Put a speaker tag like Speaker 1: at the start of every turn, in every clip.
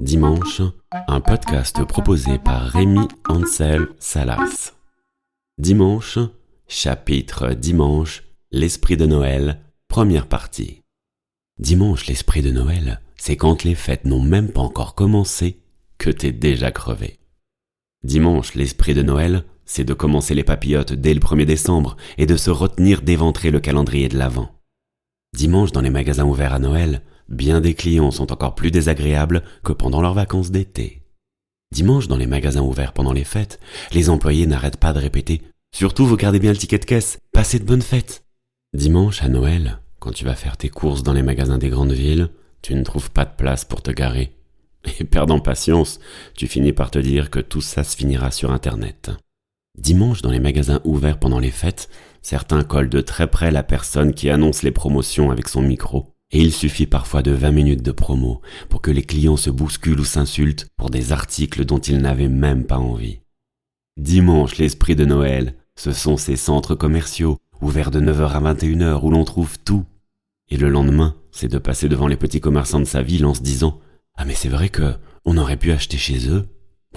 Speaker 1: Dimanche, un podcast proposé par Rémi Ansel Salas. Dimanche, chapitre Dimanche, l'esprit de Noël, première partie. Dimanche, l'esprit de Noël, c'est quand les fêtes n'ont même pas encore commencé que t'es déjà crevé. Dimanche, l'esprit de Noël, c'est de commencer les papillotes dès le 1er décembre et de se retenir d'éventrer le calendrier de l'Avent. Dimanche, dans les magasins ouverts à Noël, bien des clients sont encore plus désagréables que pendant leurs vacances d'été. Dimanche, dans les magasins ouverts pendant les fêtes, les employés n'arrêtent pas de répéter « Surtout, vous gardez bien le ticket de caisse, passez de bonnes fêtes !» Dimanche, à Noël, quand tu vas faire tes courses dans les magasins des grandes villes, tu ne trouves pas de place pour te garer. Et perdant patience, tu finis par te dire que tout ça se finira sur Internet. Dimanche, dans les magasins ouverts pendant les fêtes, certains collent de très près la personne qui annonce les promotions avec son micro. Et il suffit parfois de 20 minutes de promo pour que les clients se bousculent ou s'insultent pour des articles dont ils n'avaient même pas envie. Dimanche, l'esprit de Noël, ce sont ces centres commerciaux ouverts de 9h à 21h où l'on trouve tout. Et le lendemain, c'est de passer devant les petits commerçants de sa ville en se disant « Ah mais c'est vrai que on aurait pu acheter chez eux.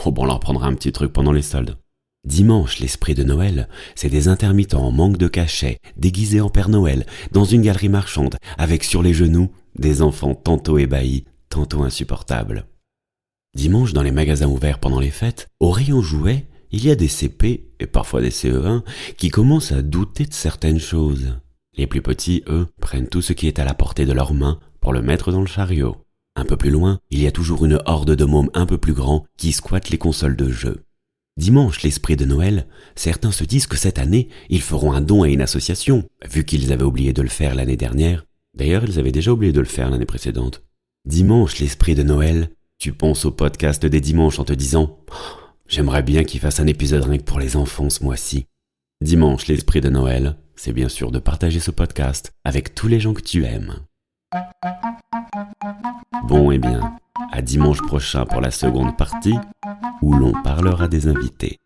Speaker 1: Oh bon, on leur prendra un petit truc pendant les soldes. » Dimanche, l'esprit de Noël, c'est des intermittents en manque de cachet, déguisés en Père Noël, dans une galerie marchande, avec sur les genoux des enfants tantôt ébahis, tantôt insupportables. Dimanche, dans les magasins ouverts pendant les fêtes, au rayon jouets, il y a des CP, et parfois des CE1, qui commencent à douter de certaines choses. Les plus petits, eux, prennent tout ce qui est à la portée de leurs mains pour le mettre dans le chariot. Un peu plus loin, il y a toujours une horde de mômes un peu plus grands qui squattent les consoles de jeux. Dimanche, l'esprit de Noël, certains se disent que cette année, ils feront un don à une association, vu qu'ils avaient oublié de le faire l'année dernière. D'ailleurs, ils avaient déjà oublié de le faire l'année précédente. Dimanche, l'esprit de Noël, tu penses au podcast des dimanches en te disant « J'aimerais bien qu'ils fassent un épisode rien que pour les enfants ce mois-ci. » Dimanche, l'esprit de Noël, c'est bien sûr de partager ce podcast avec tous les gens que tu aimes. Bon, eh bien, à dimanche prochain pour la seconde partie, où l'on parlera des invités.